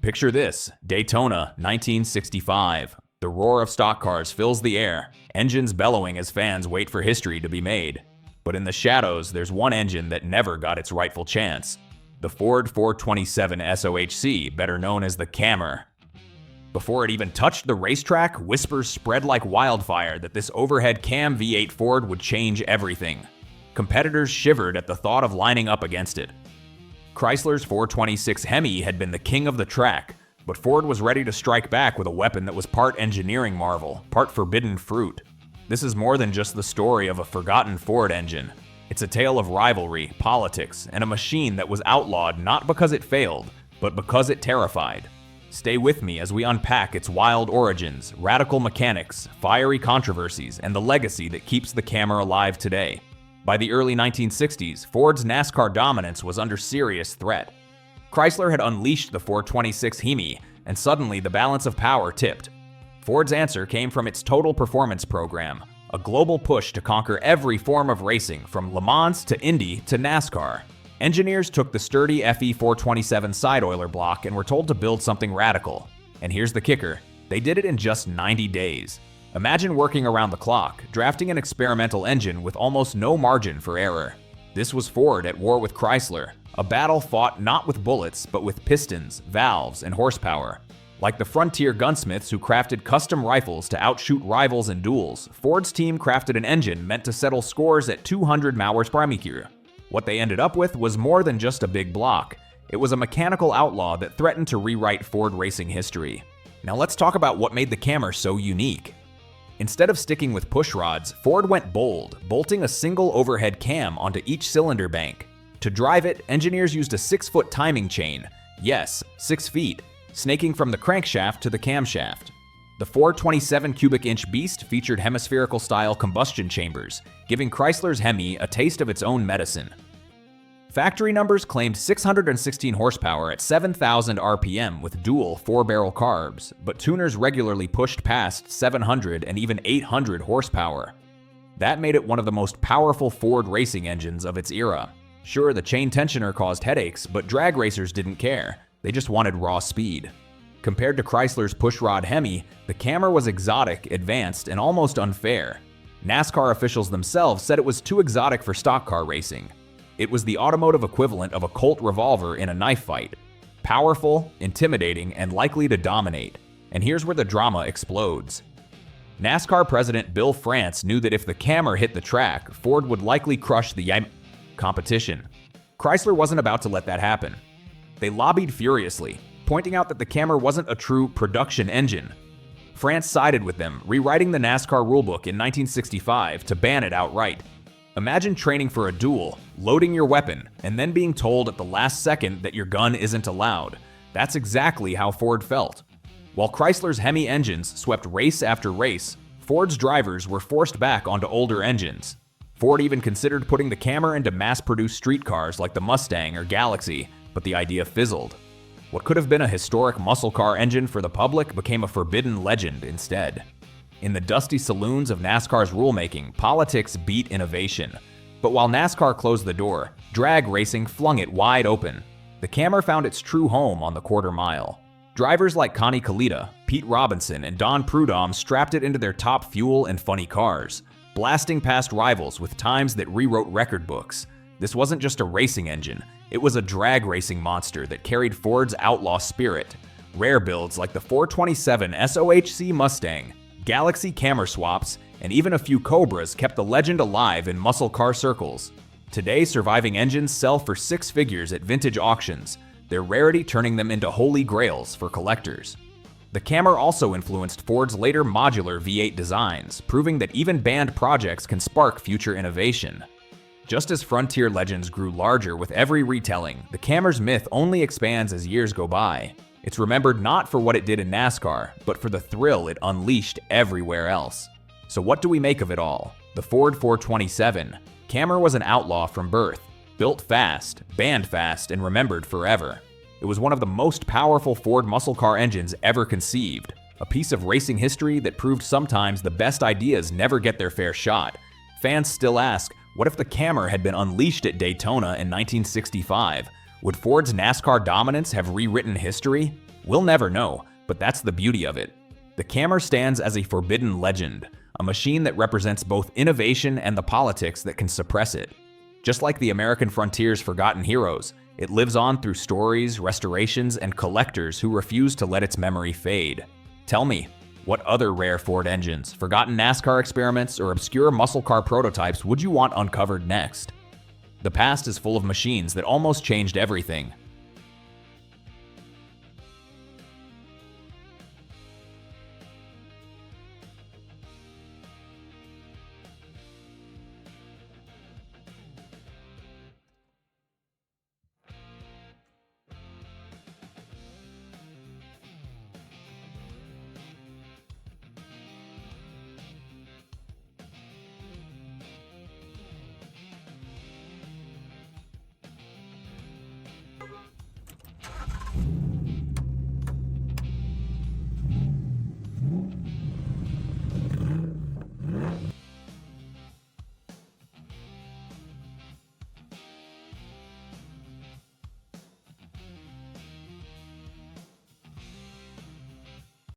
Picture this: Daytona, 1965. The roar of stock cars fills the air, engines bellowing as fans wait for history to be made. But in the shadows, there's one engine that never got its rightful chance. The Ford 427 SOHC, better known as the Cammer. Before it even touched the racetrack, whispers spread like wildfire that this overhead cam V8 Ford would change everything. Competitors shivered at the thought of lining up against it. Chrysler's 426 Hemi had been the king of the track, but Ford was ready to strike back with a weapon that was part engineering marvel, part forbidden fruit. This is more than just the story of a forgotten Ford engine. It's a tale of rivalry, politics, and a machine that was outlawed not because it failed, but because it terrified. Stay with me as we unpack its wild origins, radical mechanics, fiery controversies, and the legacy that keeps the Cammer alive today. By the early 1960s, Ford's NASCAR dominance was under serious threat. Chrysler had unleashed the 426 Hemi, and suddenly the balance of power tipped. Ford's answer came from its Total Performance program, a global push to conquer every form of racing, from Le Mans to Indy to NASCAR. Engineers took the sturdy FE 427 side oiler block and were told to build something radical. And here's the kicker: they did it in just 90 days. Imagine working around the clock, drafting an experimental engine with almost no margin for error. This was Ford at war with Chrysler, a battle fought not with bullets, but with pistons, valves, and horsepower. Like the frontier gunsmiths who crafted custom rifles to outshoot rivals in duels, Ford's team crafted an engine meant to settle scores at 200 hours per mile. What they ended up with was more than just a big block. It was a mechanical outlaw that threatened to rewrite Ford racing history. Now let's talk about what made the Cammer so unique. Instead of sticking with push rods, Ford went bold, bolting a single overhead cam onto each cylinder bank. To drive it, engineers used a 6-foot timing chain. Yes, 6 feet, snaking from the crankshaft to the camshaft. The 427 cubic inch beast featured hemispherical-style combustion chambers, giving Chrysler's Hemi a taste of its own medicine. Factory numbers claimed 616 horsepower at 7,000 RPM with dual 4-barrel carbs, but tuners regularly pushed past 700 and even 800 horsepower. That made it one of the most powerful Ford racing engines of its era. Sure, the chain tensioner caused headaches, but drag racers didn't care. They just wanted raw speed. Compared to Chrysler's pushrod Hemi, the Cammer was exotic, advanced, and almost unfair. NASCAR officials themselves said it was too exotic for stock car racing. It was the automotive equivalent of a Colt revolver in a knife fight. Powerful, intimidating, and likely to dominate. And here's where the drama explodes. NASCAR president Bill France knew that if the Cammer hit the track, Ford would likely crush the competition. Chrysler wasn't about to let that happen. They lobbied furiously, pointing out that the Cammer wasn't a true production engine. France sided with them, rewriting the NASCAR rulebook in 1965 to ban it outright. Imagine training for a duel, loading your weapon, and then being told at the last second that your gun isn't allowed. That's exactly how Ford felt. While Chrysler's Hemi engines swept race after race, Ford's drivers were forced back onto older engines. Ford even considered putting the Cammer into mass-produced street cars like the Mustang or Galaxy, but the idea fizzled. What could have been a historic muscle car engine for the public became a forbidden legend instead. In the dusty saloons of NASCAR's rulemaking, politics beat innovation. But while NASCAR closed the door, drag racing flung it wide open. The Cammer found its true home on the quarter mile. Drivers like Connie Kalita, Pete Robinson, and Don Prudhomme strapped it into their top fuel and funny cars, blasting past rivals with times that rewrote record books. This wasn't just a racing engine, it was a drag racing monster that carried Ford's outlaw spirit. Rare builds like the 427 SOHC Mustang, Galaxy Cammer swaps, and even a few Cobras kept the legend alive in muscle car circles. Today, surviving engines sell for 6 figures at vintage auctions, their rarity turning them into holy grails for collectors. The Cammer also influenced Ford's later modular V8 designs, proving that even banned projects can spark future innovation. Just as frontier legends grew larger with every retelling, the Cammer's myth only expands as years go by. It's remembered not for what it did in NASCAR, but for the thrill it unleashed everywhere else. So what do we make of it all? The Ford 427. Cammer was an outlaw from birth. Built fast, banned fast, and remembered forever. It was one of the most powerful Ford muscle car engines ever conceived. A piece of racing history that proved sometimes the best ideas never get their fair shot. Fans still ask, what if the Cammer had been unleashed at Daytona in 1965? Would Ford's NASCAR dominance have rewritten history? We'll never know, but that's the beauty of it. The Cammer stands as a forbidden legend, a machine that represents both innovation and the politics that can suppress it. Just like the American frontier's forgotten heroes, it lives on through stories, restorations, and collectors who refuse to let its memory fade. Tell me, what other rare Ford engines, forgotten NASCAR experiments, or obscure muscle car prototypes would you want uncovered next? The past is full of machines that almost changed everything,